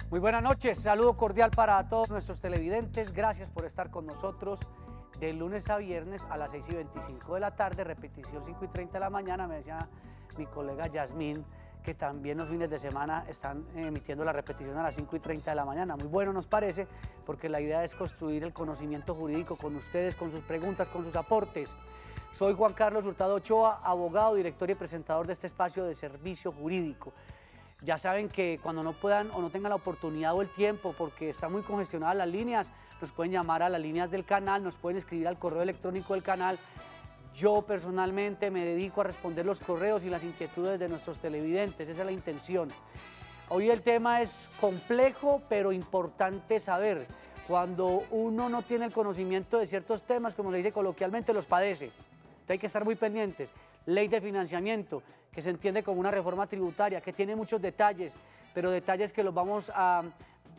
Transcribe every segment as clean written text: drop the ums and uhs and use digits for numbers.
Muy buenas noches, saludo cordial para todos nuestros televidentes, gracias por estar con nosotros de lunes a viernes a las 6:25 de la tarde, repetición 5:30 de la mañana. Me decía mi colega Yasmín que también los fines de semana están emitiendo la repetición a las 5:30 de la mañana. Muy bueno nos parece, porque la idea es construir el conocimiento jurídico con ustedes, con sus preguntas, con sus aportes. Soy Juan Carlos Hurtado Ochoa, abogado, director y presentador de este espacio de servicio jurídico. Ya saben que cuando no puedan o no tengan la oportunidad o el tiempo, porque están muy congestionadas las líneas, nos pueden llamar a las líneas del canal, nos pueden escribir al correo electrónico del canal. Yo personalmente me dedico a responder los correos y las inquietudes de nuestros televidentes, esa es la intención. Hoy el tema es complejo, pero importante saber. Cuando uno no tiene el conocimiento de ciertos temas, como se dice coloquialmente, los padece. Entonces hay que estar muy pendientes. Ley de financiamiento, que se entiende como una reforma tributaria, que tiene muchos detalles, pero detalles que los vamos a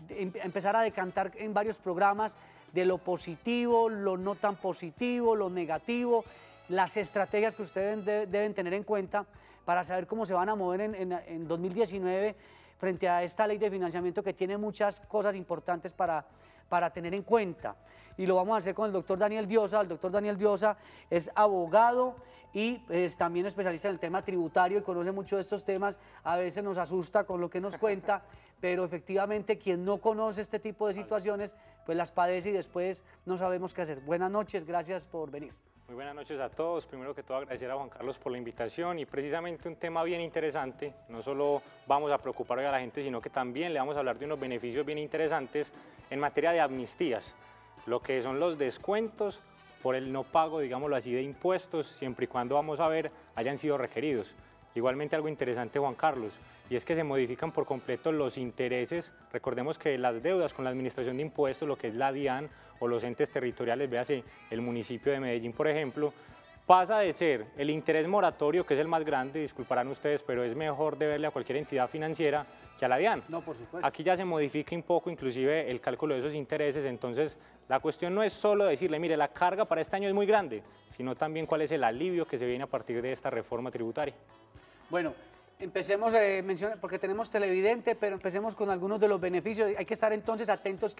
empezar a decantar en varios programas, de lo positivo, lo no tan positivo, lo negativo, las estrategias que ustedes deben tener en cuenta para saber cómo se van a mover en 2019 frente a esta ley de financiamiento, que tiene muchas cosas importantes para tener en cuenta. Y lo vamos a hacer con el doctor Daniel Diosa. El doctor Daniel Diosa es abogado y es también especialista en el tema tributario y conoce mucho de estos temas. A veces nos asusta con lo que nos cuenta, pero efectivamente quien no conoce este tipo de situaciones, pues las padece y después no sabemos qué hacer. Buenas noches, gracias por venir. Muy buenas noches a todos. Primero que todo agradecer a Juan Carlos por la invitación y precisamente un tema bien interesante. No solo vamos a preocupar hoy a la gente, sino que también le vamos a hablar de unos beneficios bien interesantes en materia de amnistías, lo que son los descuentos por el no pago, digámoslo así, de impuestos, siempre y cuando, vamos a ver, hayan sido requeridos. Igualmente algo interesante, Juan Carlos, y es que se modifican por completo los intereses. Recordemos que las deudas con la administración de impuestos, lo que es la DIAN o los entes territoriales, véase el municipio de Medellín, por ejemplo, pasa de ser el interés moratorio, que es el más grande, disculparán ustedes, pero es mejor deberle a cualquier entidad financiera que a la DIAN. No, por supuesto. Aquí ya se modifica un poco inclusive el cálculo de esos intereses, entonces la cuestión no es solo decirle, mire, la carga para este año es muy grande, sino también cuál es el alivio que se viene a partir de esta reforma tributaria. Bueno, empecemos, porque tenemos televidente, pero empecemos con algunos de los beneficios. Hay que estar entonces atentos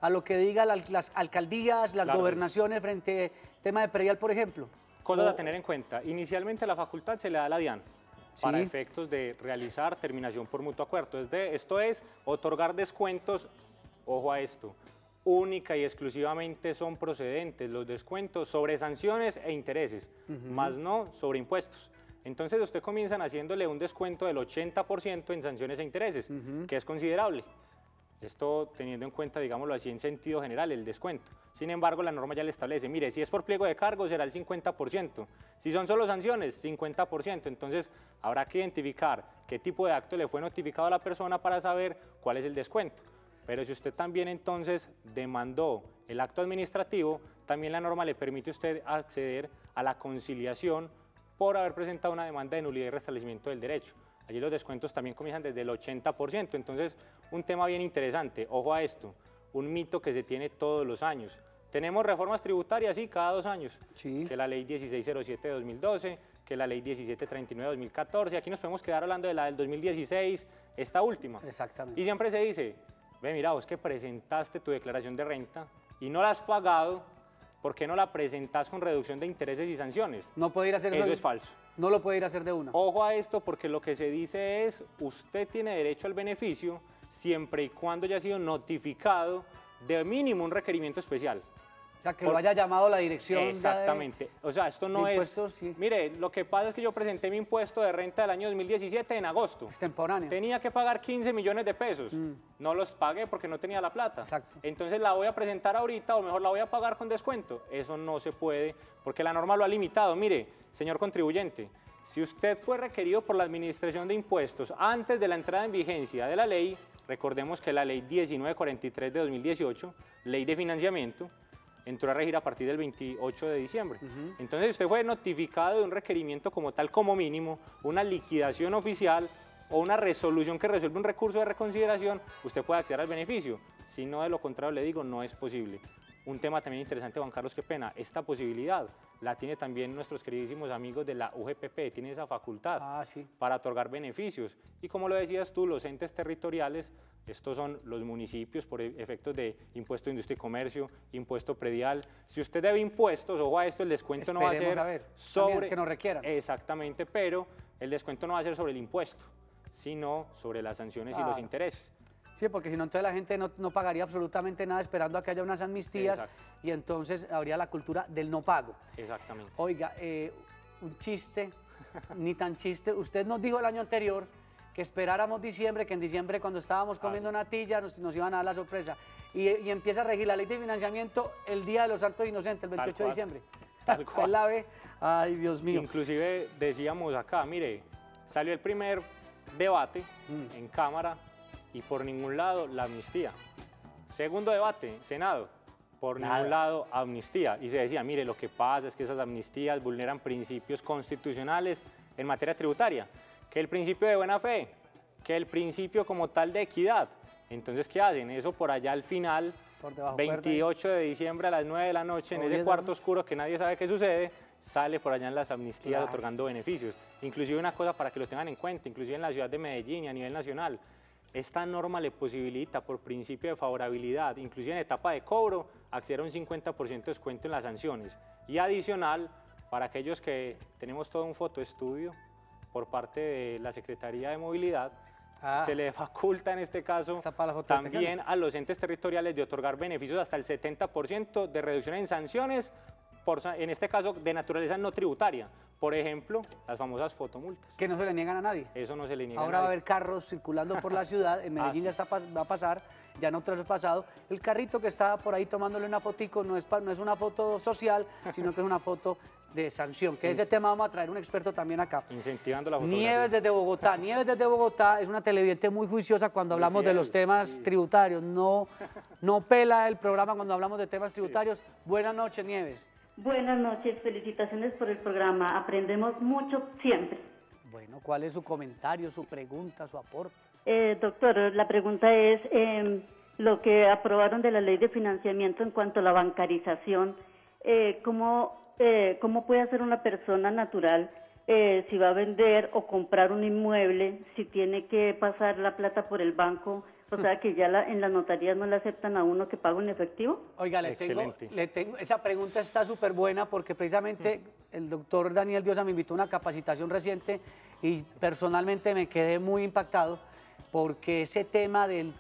a lo que digan las alcaldías, las gobernaciones frente al tema de predial, por ejemplo. Cosas a tener en cuenta. Inicialmente la facultad se le da a la DIAN para efectos de realizar terminación por mutuo acuerdo. Esto es otorgar descuentos, ojo a esto, única y exclusivamente son procedentes los descuentos sobre sanciones e intereses, más no sobre impuestos. Entonces usted comienzan haciéndole un descuento del 80% en sanciones e intereses, que es considerable. Esto teniendo en cuenta, digámoslo así, en sentido general, el descuento. Sin embargo, la norma ya le establece, mire, si es por pliego de cargos será el 50%, si son solo sanciones, 50%. Entonces, habrá que identificar qué tipo de acto le fue notificado a la persona para saber cuál es el descuento. Pero si usted también entonces demandó el acto administrativo, también la norma le permite a usted acceder a la conciliación por haber presentado una demanda de nulidad y restablecimiento del derecho. Allí los descuentos también comienzan desde el 80%, entonces un tema bien interesante, ojo a esto, un mito que se tiene todos los años. Tenemos reformas tributarias, sí, cada 2 años, que la ley 1607 de 2012, que la ley 1739 de 2014, aquí nos podemos quedar hablando de la del 2016, esta última. Exactamente. Y siempre se dice, ve, mira, vos que presentaste tu declaración de renta y no la has pagado, ¿por qué no la presentas con reducción de intereses y sanciones? No puede ir a hacer eso. Eso es falso. No lo puede ir a hacer de una. Ojo a esto, porque lo que se dice es, usted tiene derecho al beneficio siempre y cuando haya sido notificado de mínimo un requerimiento especial. O sea, que lo haya llamado la dirección. Exactamente. O sea, esto no es... Sí. Mire, lo que pasa es que yo presenté mi impuesto de renta del año 2017 en agosto. Extemporáneo. Tenía que pagar 15 millones de pesos. No los pagué porque no tenía la plata. Exacto. Entonces la voy a presentar ahorita o mejor la voy a pagar con descuento. Eso no se puede porque la norma lo ha limitado. Mire, señor contribuyente, si usted fue requerido por la Administración de Impuestos antes de la entrada en vigencia de la ley, recordemos que la ley 1943 de 2018, ley de financiamiento, entró a regir a partir del 28 de diciembre. Entonces usted fue notificado de un requerimiento como tal, como mínimo, una liquidación oficial o una resolución que resuelve un recurso de reconsideración, usted puede acceder al beneficio. Si no, de lo contrario, le digo, no es posible. un tema también interesante, Juan Carlos, qué pena, esta posibilidad la tiene también nuestros queridísimos amigos de la UGPP, tienen esa facultad para otorgar beneficios. Y como lo decías tú, los entes territoriales, estos son los municipios por efectos de impuesto de industria y comercio, impuesto predial. Si usted debe impuestos, ojo a esto, el descuento no va a ser sobre... que nos requieran. Exactamente, pero el descuento no va a ser sobre el impuesto, sino sobre las sanciones y los intereses. Sí, porque si no, entonces la gente no pagaría absolutamente nada esperando a que haya unas amnistías. Exacto. Y entonces habría la cultura del no pago. Exactamente. Oiga, un chiste, ni tan chiste. Usted nos dijo el año anterior que esperáramos diciembre, que en diciembre cuando estábamos comiendo natilla nos iban a dar la sorpresa. Y empieza a regir la ley de financiamiento el Día de los Santos Inocentes, el 28 de diciembre. Tal cual. La ve. Ay, Dios mío. Inclusive decíamos acá, mire, salió el primer debate en Cámara, y por ningún lado la amnistía. Segundo debate, Senado, por ningún lado amnistía. Y se decía, mire, lo que pasa es que esas amnistías vulneran principios constitucionales en materia tributaria, que el principio de buena fe, que el principio como tal de equidad. Entonces, ¿qué hacen? Eso por allá al final, 28 de diciembre a las 9 de la noche, en ese cuarto oscuro que nadie sabe qué sucede, sale por allá en las amnistías otorgando beneficios. Inclusive una cosa para que lo tengan en cuenta, inclusive en la ciudad de Medellín y a nivel nacional, esta norma le posibilita por principio de favorabilidad, inclusive en etapa de cobro, acceder a un 50% de descuento en las sanciones. Y adicional, para aquellos que tenemos todo un fotoestudio por parte de la Secretaría de Movilidad, se le faculta en este caso también a los entes territoriales de otorgar beneficios hasta el 70% de reducción en sanciones, en este caso de naturaleza no tributaria. Por ejemplo, las famosas fotomultas. Que no se le niegan a nadie. Eso no se le niega a nadie. Ahora va a haber carros circulando por la ciudad, en Medellín ya va a pasar, ya en otros pasado. El carrito que está por ahí tomándole una fotico no es una foto social, sino que es una foto de sanción, que ese tema vamos a traer un experto también acá. Incentivando la fotografía. Nieves desde Bogotá. Nieves desde Bogotá es una televidente muy juiciosa cuando hablamos de los temas tributarios. No pela el programa cuando hablamos de temas tributarios. Buenas noches, Nieves. Buenas noches, felicitaciones por el programa, aprendemos mucho siempre. Bueno, ¿cuál es su comentario, su pregunta, su aporte? Doctor, la pregunta es, lo que aprobaron de la ley de financiamiento en cuanto a la bancarización, ¿cómo puede hacer una persona natural si va a vender o comprar un inmueble, si tiene que pasar la plata por el banco? O sea, que ya en las notarías no le aceptan a uno que pague en efectivo. Oiga, esa pregunta está súper buena porque precisamente el doctor Daniel Diosa me invitó a una capacitación reciente y personalmente me quedé muy impactado porque ese tema del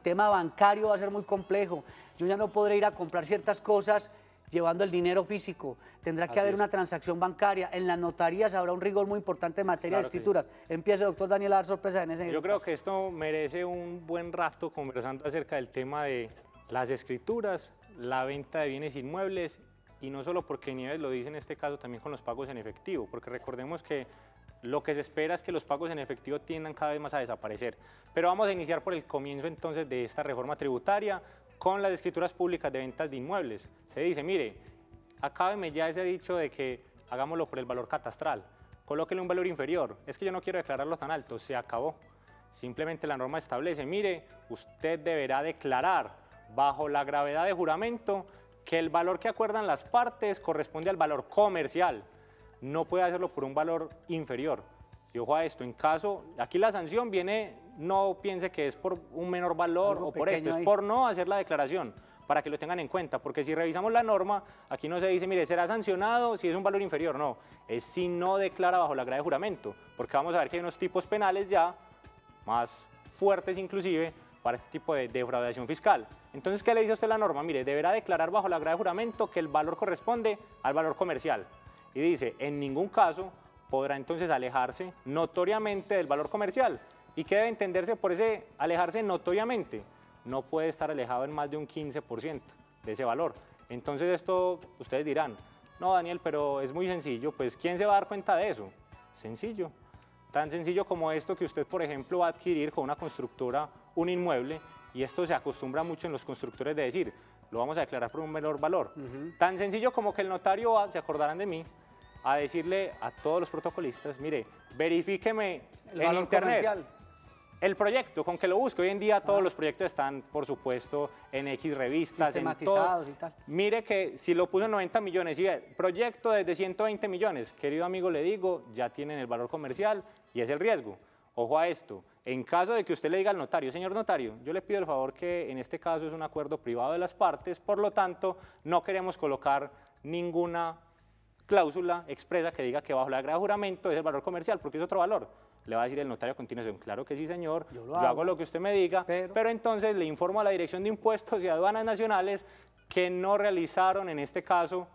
tema bancario va a ser muy complejo. Yo ya no podré ir a comprar ciertas cosas llevando el dinero físico. Tendrá que haber una transacción bancaria. En las notarías habrá un rigor muy importante en materia de escrituras. Empiece, doctor Daniel, a dar sorpresas en ese. Yo creo que esto merece un buen rato conversando acerca del tema de las escrituras, la venta de bienes inmuebles, y no solo porque Nieves lo dice en este caso, también con los pagos en efectivo, porque recordemos que lo que se espera es que los pagos en efectivo tiendan cada vez más a desaparecer. Pero vamos a iniciar por el comienzo entonces de esta reforma tributaria, con las escrituras públicas de ventas de inmuebles. Se dice, mire, acábeme ya ese dicho de que hagámoslo por el valor catastral, colóquele un valor inferior, es que yo no quiero declararlo tan alto, se acabó. Simplemente la norma establece, mire, usted deberá declarar bajo la gravedad de juramento que el valor que acuerdan las partes corresponde al valor comercial, no puede hacerlo por un valor inferior. Y ojo a esto, en caso, aquí la sanción viene, no piense que es por un menor valor o por esto, es por no hacer la declaración, para que lo tengan en cuenta, porque si revisamos la norma, aquí no se dice, mire, será sancionado si es un valor inferior, no, es si no declara bajo la grave de juramento, porque vamos a ver que hay unos tipos penales ya, más fuertes inclusive, para este tipo de defraudación fiscal. Entonces, ¿qué le dice a usted la norma? Mire, deberá declarar bajo la grave de juramento que el valor corresponde al valor comercial, y dice, en ningún caso podrá entonces alejarse notoriamente del valor comercial. ¿Y qué debe entenderse por ese alejarse notoriamente? No puede estar alejado en más de un 15% de ese valor. Entonces esto, ustedes dirán, no Daniel, pero es muy sencillo, pues ¿quién se va a dar cuenta de eso? Sencillo, tan sencillo como esto que usted, por ejemplo, va a adquirir con una constructora un inmueble, y esto se acostumbra mucho en los constructores de decir, lo vamos a declarar por un menor valor. Tan sencillo como que el notario va, se acordarán de mí, a decirle a todos los protocolistas, mire, verifíqueme en internet. Comercial. El proyecto, con que lo busque. Hoy en día todos los proyectos están, por supuesto, en X revistas. Sistematizados y tal. Mire que si lo puso en 90 millones y ve, proyecto desde 120 millones, querido amigo, le digo, ya tienen el valor comercial y es el riesgo. Ojo a esto. En caso de que usted le diga al notario, señor notario, yo le pido el favor que en este caso es un acuerdo privado de las partes, por lo tanto, no queremos colocar ninguna cláusula expresa que diga que bajo la grada de juramento es el valor comercial, porque es otro valor. Le va a decir el notario a continuación, claro que sí, señor, yo hago lo que usted me diga, pero entonces le informo a la Dirección de Impuestos y Aduanas Nacionales que no realizaron en este caso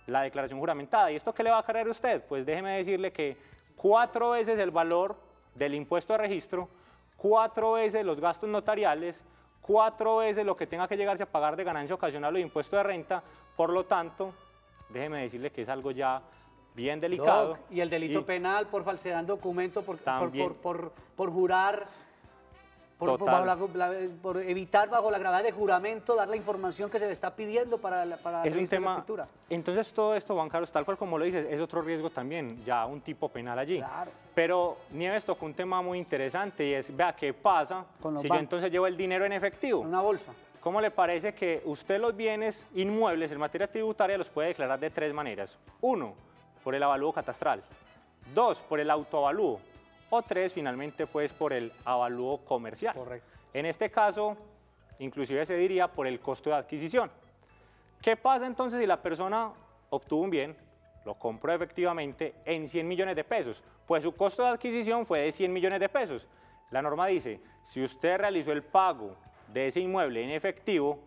la declaración juramentada. ¿Y esto qué le va a cargar a usted? Pues déjeme decirle que 4 veces el valor del impuesto de registro, 4 veces los gastos notariales, 4 veces lo que tenga que llegarse a pagar de ganancia ocasional o de impuesto de renta, por lo tanto, déjeme decirle que es algo ya bien delicado. Doc, y el delito penal por falsedad en documento, por jurar, por evitar bajo la gravedad de juramento dar la información que se le está pidiendo para es un tema, escritura. Entonces todo esto, Juan Carlos, tal cual como lo dices, es otro riesgo también, ya un tipo penal allí. Claro. Pero Nieves tocó un tema muy interesante y es, vea, ¿qué pasa si yo entonces llevo el dinero en efectivo? En una bolsa. ¿Cómo le parece que usted los bienes inmuebles en materia tributaria los puede declarar de 3 maneras? 1, por el avalúo catastral. 2, por el autoavalúo. O 3, finalmente, pues, por el avalúo comercial. Correcto. En este caso, inclusive se diría por el costo de adquisición. ¿Qué pasa entonces si la persona obtuvo un bien, lo compró efectivamente en 100 millones de pesos? Pues su costo de adquisición fue de 100 millones de pesos. La norma dice, si usted realizó el pago de ese inmueble en efectivo,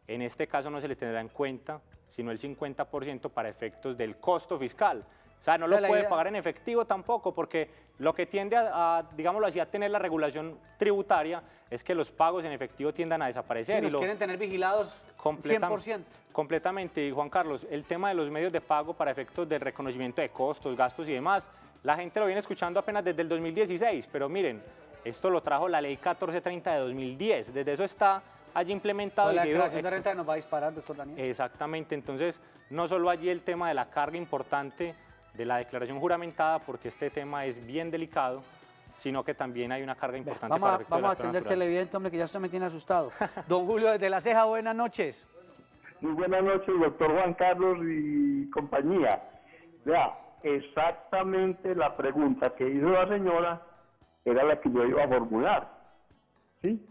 en este caso no se le tendrá en cuenta, sino el 50% para efectos del costo fiscal. O sea, no lo puede pagar en efectivo tampoco, porque lo que tiende digámoslo así, a tener la regulación tributaria es que los pagos en efectivo tiendan a desaparecer. Y nos quieren tener vigilados 100%. Completamente. Y Juan Carlos, el tema de los medios de pago para efectos del reconocimiento de costos, gastos y demás, la gente lo viene escuchando apenas desde el 2016, pero miren, esto lo trajo la ley 1430 de 2010, desde eso está allí implementado. La declaración de renta nos va a disparar, doctor Daniel. Exactamente, entonces no solo allí el tema de la carga importante de la declaración juramentada, porque este tema es bien delicado, sino que también hay una carga importante para efectos de Vamos a atender televidente, hombre, que ya usted me tiene asustado. Don Julio, desde La Ceja, buenas noches. Muy buenas noches, doctor Juan Carlos y compañía. Vea, exactamente la pregunta que hizo la señora era la que yo iba a formular, ¿sí?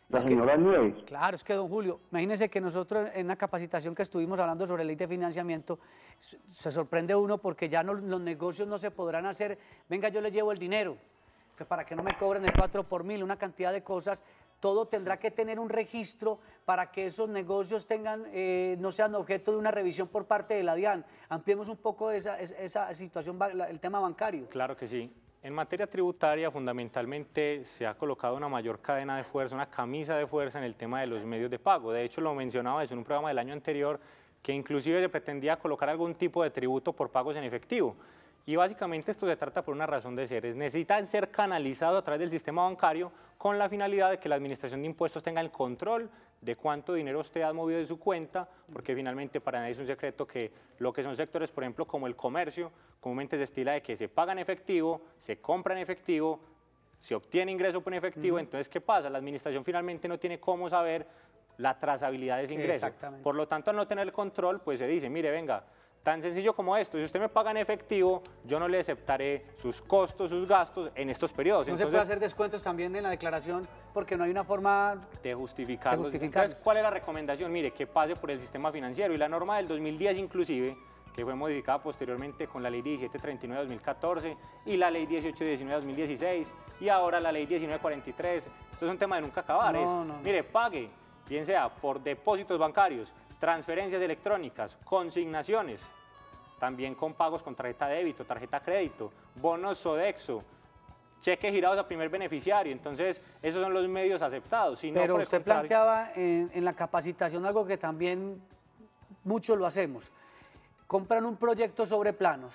La señora Nieves. Claro, es que don Julio, imagínese que nosotros en una capacitación que estuvimos hablando sobre ley de financiamiento, se sorprende uno porque ya no, los negocios no se podrán hacer, venga, yo le llevo el dinero, que para que no me cobren el 4 por mil, una cantidad de cosas, todo tendrá que tener un registro para que esos negocios tengan, no sean objeto de una revisión por parte de la DIAN. Ampliemos un poco esa situación, el tema bancario. Claro que sí. En materia tributaria, fundamentalmente, se ha colocado una mayor cadena de fuerza, una camisa de fuerza en el tema de los medios de pago. De hecho, lo mencionaba en un programa del año anterior, que inclusive se pretendía colocar algún tipo de tributo por pagos en efectivo. Y básicamente esto se trata por una razón de ser. Necesitan ser canalizados a través del sistema bancario con la finalidad de que la Administración de Impuestos tenga el control de cuánto dinero usted ha movido de su cuenta, porque finalmente para nadie es un secreto que lo que son sectores, por ejemplo, como el comercio, comúnmente se estila de que se paga en efectivo, se compra en efectivo, se obtiene ingreso por efectivo, entonces ¿qué pasa? La Administración finalmente no tiene cómo saber la trazabilidad de ese ingreso. Por lo tanto, al no tener el control, pues se dice, mire, venga, tan sencillo como esto, si usted me paga en efectivo, yo no le aceptaré sus costos, sus gastos en estos periodos. No se puede hacer descuentos también en la declaración porque no hay una forma de justificarlos. Entonces, ¿cuál es la recomendación? Mire, que pase por el sistema financiero. Y la norma del 2010 inclusive, que fue modificada posteriormente con la ley 1739 de 2014 y la ley 1819 de 2016 y ahora la ley 1943. Esto es un tema de nunca acabar. Mire, pague, bien sea por depósitos bancarios, transferencias electrónicas, consignaciones, también con pagos con tarjeta débito, tarjeta crédito, bonos Sodexo, cheques girados a primer beneficiario. Entonces, esos son los medios aceptados. Pero usted planteaba en la capacitación algo que también muchos lo hacemos. Compran un proyecto sobre planos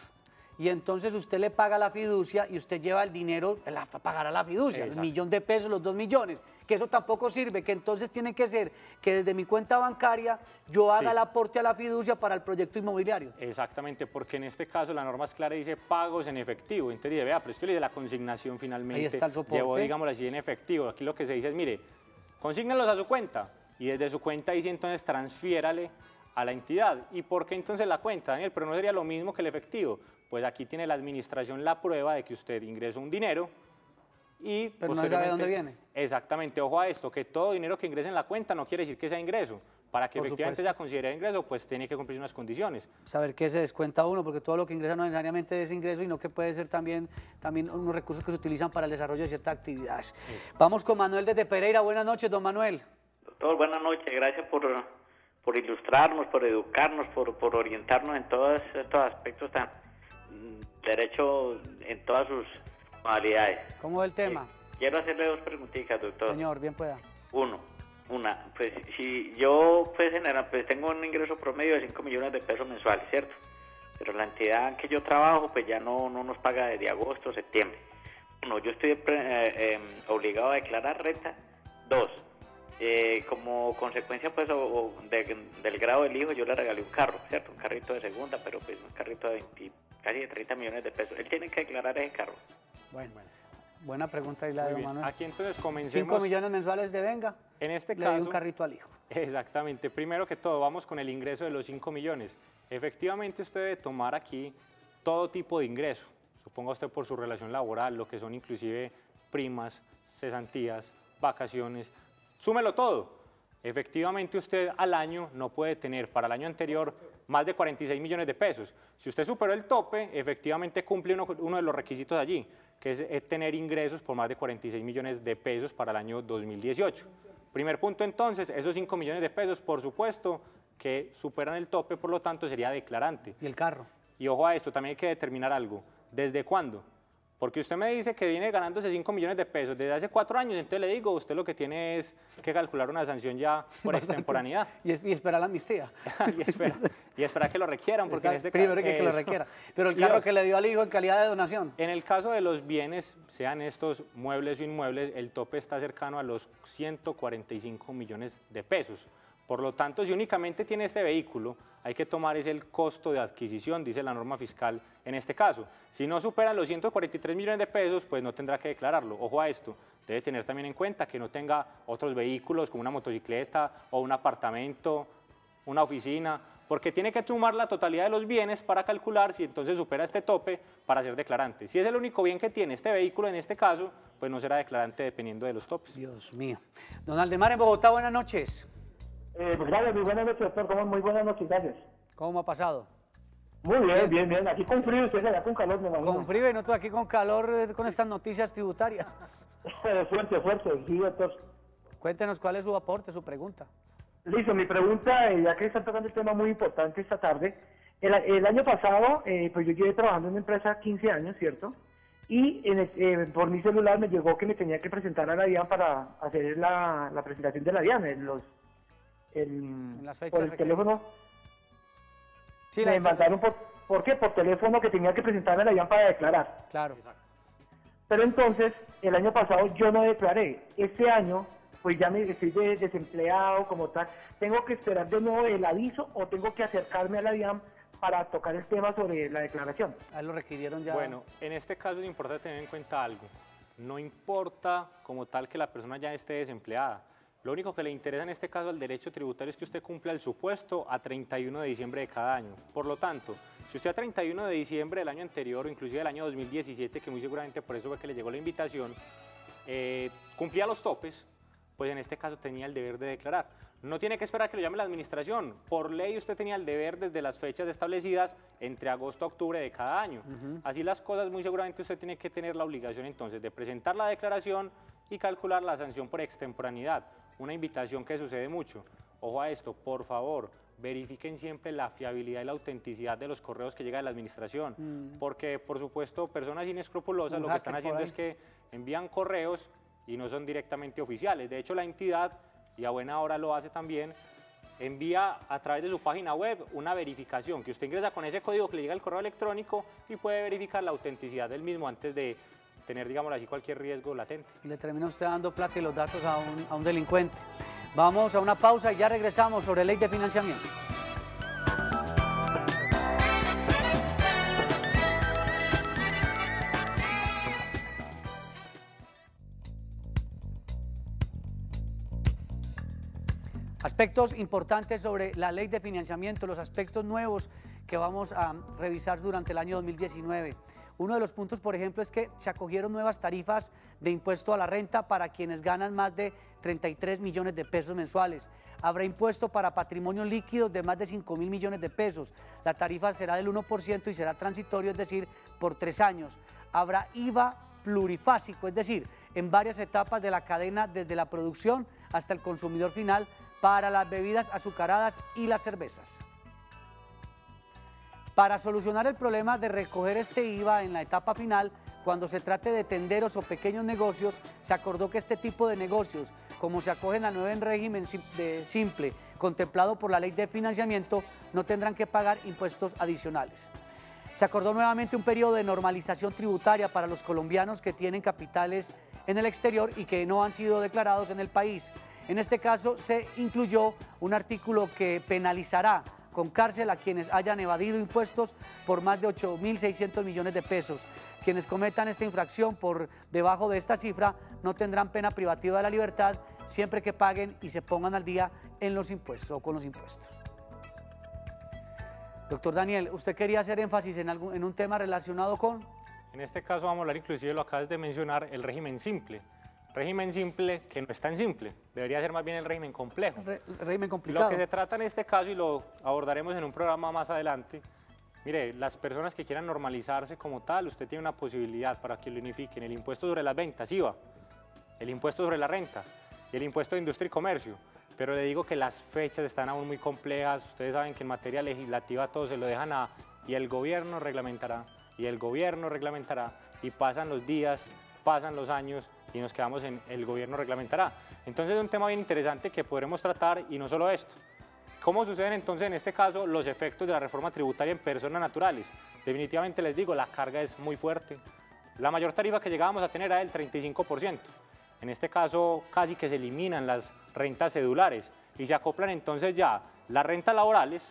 y entonces usted le paga la fiducia y usted lleva el dinero, pagará la fiducia, el millón de pesos, los 2 millones, que eso tampoco sirve, que entonces tiene que ser que desde mi cuenta bancaria yo haga el aporte a la fiducia para el proyecto inmobiliario. Exactamente, porque en este caso la norma es clara y dice pagos en efectivo. Entonces dice, vea, pero es que le dice la consignación finalmente. Ahí está el soporte. Llevó, digamos así, en efectivo. Aquí lo que se dice es, mire, consígnenlos a su cuenta y desde su cuenta dice entonces transfiérale a la entidad. ¿Y por qué entonces la cuenta, Daniel? Pero no sería lo mismo que el efectivo. Pues aquí tiene la administración la prueba de que usted ingresó un dinero y pero no sabe de dónde viene. Exactamente, ojo a esto, que todo dinero que ingrese en la cuenta no quiere decir que sea ingreso. Para que efectivamente sea considerado ingreso, pues tiene que cumplir unas condiciones. Saber qué se descuenta uno, porque todo lo que ingresa no necesariamente es ingreso, sino que puede ser también unos recursos que se utilizan para el desarrollo de ciertas actividades. Vamos con Manuel desde Pereira. Buenas noches, don Manuel. Doctor, buenas noches. Gracias por ilustrarnos, por educarnos, por orientarnos en todos estos aspectos tan derecho en todas sus modalidades. ¿Cómo es el tema? Quiero hacerle 2 preguntitas, doctor. Señor, bien pueda. Una, pues si yo pues tengo un ingreso promedio de 5 millones de pesos mensuales, ¿cierto? Pero la entidad en que yo trabajo pues ya no nos paga desde agosto, septiembre. 1, yo estoy obligado a declarar renta. 2, como consecuencia pues del grado del hijo yo le regalé un carro, ¿cierto? Un carrito de segunda, pero pues un carrito de casi de 30 millones de pesos. Él tiene que declarar ese carro. Bueno. Buena pregunta y la de don Manuel. Aquí entonces comencemos. 5 millones mensuales de venga. En este le caso, doy un carrito al hijo. Exactamente. Primero que todo, vamos con el ingreso de los 5 millones. Efectivamente, usted debe tomar aquí todo tipo de ingreso. Suponga usted por su relación laboral, lo que son inclusive primas, cesantías, vacaciones. Súmelo todo. Efectivamente, usted al año no puede tener para el año anterior más de 46 millones de pesos. Si usted superó el tope, efectivamente cumple uno de los requisitos allí, que es tener ingresos por más de 46 millones de pesos para el año 2018. Primer punto entonces, esos 5 millones de pesos, por supuesto, que superan el tope, por lo tanto sería declarante. ¿Y el carro? Y ojo a esto, también hay que determinar algo. ¿Desde cuándo? Porque usted me dice que viene ganándose 5 millones de pesos desde hace 4 años, entonces le digo, usted lo que tiene es que calcular una sanción ya por extemporaneidad. Y esperar la amnistía. y esperar que lo requieran, porque en este caso... Primero que lo requiera. Pero el carro que le dio al hijo en calidad de donación. En el caso de los bienes, sean estos muebles o inmuebles, el tope está cercano a los 145 millones de pesos. Por lo tanto, si únicamente tiene este vehículo, hay que tomar es el costo de adquisición, dice la norma fiscal en este caso. Si no supera los 143 millones de pesos, pues no tendrá que declararlo. Ojo a esto, debe tener también en cuenta que no tenga otros vehículos como una motocicleta o un apartamento, una oficina, porque tiene que sumar la totalidad de los bienes para calcular si entonces supera este tope para ser declarante. Si es el único bien que tiene este vehículo en este caso, pues no será declarante dependiendo de los topes. Dios mío. Don Aldemar en Bogotá, buenas noches. Gracias, muy buenas noches, doctor. Muy buenas noches, gracias. ¿Cómo ha pasado? Muy bien, bien. Aquí con frío, ustedes allá con calor, me imagino. Con frío y nosotros aquí con calor con estas noticias tributarias. Fuerte, sí, doctor. Cuéntenos cuál es su aporte, su pregunta. Listo, mi pregunta, ya que están tocando el tema muy importante esta tarde. El año pasado, pues yo llevé trabajando en una empresa 15 años, ¿cierto? Y por mi celular me llegó que me tenía que presentar a la DIAN para hacer la presentación de la DIAN, en las fechas por el teléfono. Sí, me mandaron ¿por qué? Por teléfono que tenía que presentarme a la DIAN para declarar. Claro. Pero entonces, el año pasado yo no declaré. Este año, pues ya me estoy desempleado como tal. ¿Tengo que esperar de nuevo el aviso o tengo que acercarme a la DIAN para tocar el tema sobre la declaración? Ahí lo requirieron ya. Bueno, en este caso es importante tener en cuenta algo. No importa como tal que la persona ya esté desempleada. Lo único que le interesa en este caso al derecho tributario es que usted cumpla el supuesto a 31 de diciembre de cada año. Por lo tanto, si usted a 31 de diciembre del año anterior o inclusive del año 2017, que muy seguramente por eso fue que le llegó la invitación, cumplía los topes, pues en este caso tenía el deber de declarar. No tiene que esperar que lo llame la administración. Por ley usted tenía el deber desde las fechas establecidas entre agosto a octubre de cada año. Así las cosas, muy seguramente usted tiene que tener la obligación entonces de presentar la declaración y calcular la sanción por extemporaneidad. Una invitación que sucede mucho. Ojo a esto, por favor, verifiquen siempre la fiabilidad y la autenticidad de los correos que llegan de la administración, porque por supuesto personas inescrupulosas lo que están haciendo es que envían correos y no son directamente oficiales. De hecho la entidad, y a buena hora lo hace también, envía a través de su página web una verificación, que usted ingresa con ese código que le llega al correo electrónico y puede verificar la autenticidad del mismo antes de tener, digamos así, cualquier riesgo latente. Y le termina usted dando plata y los datos a un delincuente. Vamos a una pausa y ya regresamos sobre ley de financiamiento. Aspectos importantes sobre la ley de financiamiento, los aspectos nuevos que vamos a revisar durante el año 2019. Uno de los puntos, por ejemplo, es que se acogieron nuevas tarifas de impuesto a la renta para quienes ganan más de 33 millones de pesos mensuales. Habrá impuesto para patrimonio líquido de más de 5.000 millones de pesos. La tarifa será del 1% y será transitorio, es decir, por 3 años. Habrá IVA plurifásico, es decir, en varias etapas de la cadena, desde la producción hasta el consumidor final, para las bebidas azucaradas y las cervezas. Para solucionar el problema de recoger este IVA en la etapa final, cuando se trate de tenderos o pequeños negocios, se acordó que este tipo de negocios, como se acogen al nuevo régimen simple contemplado por la ley de financiamiento, no tendrán que pagar impuestos adicionales. Se acordó nuevamente un periodo de normalización tributaria para los colombianos que tienen capitales en el exterior y que no han sido declarados en el país. En este caso se incluyó un artículo que penalizará con cárcel a quienes hayan evadido impuestos por más de 8.600 millones de pesos. Quienes cometan esta infracción por debajo de esta cifra no tendrán pena privativa de la libertad siempre que paguen y se pongan al día en los impuestos o con los impuestos. Doctor Daniel, usted quería hacer énfasis en un tema relacionado con... En este caso vamos a hablar, inclusive lo acabas de mencionar, el régimen simple. Régimen simple que no es tan simple, debería ser más bien el régimen complejo. Régimen complicado. Lo que se trata en este caso, y lo abordaremos en un programa más adelante, mire, las personas que quieran normalizarse como tal, usted tiene una posibilidad para que lo unifiquen: el impuesto sobre las ventas, IVA, el impuesto sobre la renta y el impuesto de industria y comercio. Pero le digo que las fechas están aún muy complejas, ustedes saben que en materia legislativa todo se lo dejan y el gobierno reglamentará, y el gobierno reglamentará, y pasan los días, pasan los años, y nos quedamos en el gobierno reglamentará. Entonces es un tema bien interesante que podremos tratar, y no solo esto. ¿Cómo suceden entonces en este caso los efectos de la reforma tributaria en personas naturales? Definitivamente les digo, la carga es muy fuerte. La mayor tarifa que llegábamos a tener era del 35%. En este caso casi que se eliminan las rentas cedulares y se acoplan entonces ya las rentas laborales,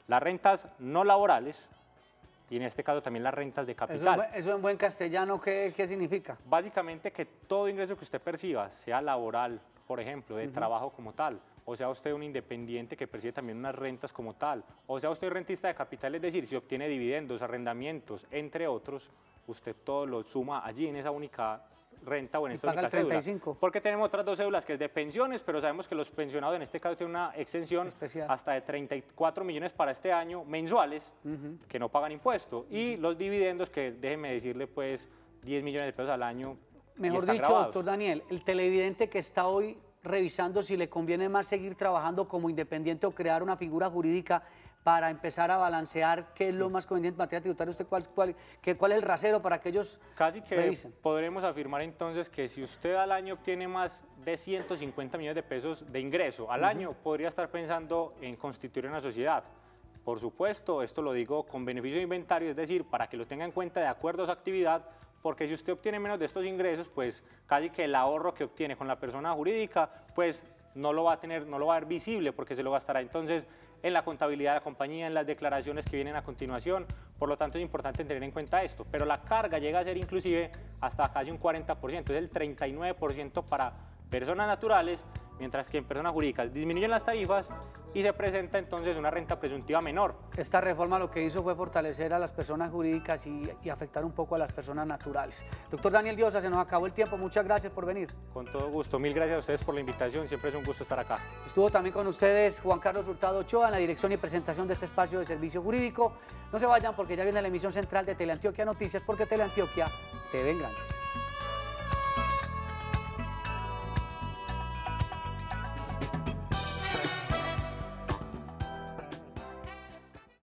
las rentas no laborales, y en este caso también las rentas de capital. Eso en buen castellano, ¿qué significa? Básicamente que todo ingreso que usted perciba, sea laboral, por ejemplo, de trabajo como tal, o sea usted un independiente que percibe también unas rentas como tal, o sea usted rentista de capital, es decir, si obtiene dividendos, arrendamientos, entre otros, usted todo lo suma allí en esa única renta o en esta única cédula. Porque tenemos otras dos cédulas que es de pensiones, pero sabemos que los pensionados en este caso tienen una exención especial hasta de 34 millones para este año mensuales que no pagan impuesto, y los dividendos que, déjeme decirle, pues 10 millones de pesos al año. Mejor dicho, grabados. Doctor Daniel, el televidente que está hoy revisando si le conviene más seguir trabajando como independiente o crear una figura jurídica para empezar a balancear qué es lo más conveniente en materia tributaria, ¿usted cuál es el rasero para que ellos casi que revisen? Podremos afirmar entonces que si usted al año obtiene más de 150 millones de pesos de ingreso al año, podría estar pensando en constituir una sociedad. Por supuesto, esto lo digo con beneficio de inventario, es decir, para que lo tenga en cuenta de acuerdo a su actividad, porque si usted obtiene menos de estos ingresos, pues casi que el ahorro que obtiene con la persona jurídica, pues no lo va a tener, no lo va a ver visible, porque se lo gastará entonces en la contabilidad de la compañía, en las declaraciones que vienen a continuación. Por lo tanto es importante tener en cuenta esto, pero la carga llega a ser inclusive hasta casi un 40%, es el 39% para personas naturales, mientras que en personas jurídicas disminuyen las tarifas y se presenta entonces una renta presuntiva menor. Esta reforma lo que hizo fue fortalecer a las personas jurídicas y afectar un poco a las personas naturales. Doctor Daniel Diosa, se nos acabó el tiempo, muchas gracias por venir. Con todo gusto, mil gracias a ustedes por la invitación, siempre es un gusto estar acá. Estuvo también con ustedes Juan Carlos Hurtado Ochoa en la dirección y presentación de este espacio de servicio jurídico. No se vayan porque ya viene la emisión central de Teleantioquia Noticias, porque Teleantioquia te ve en grande.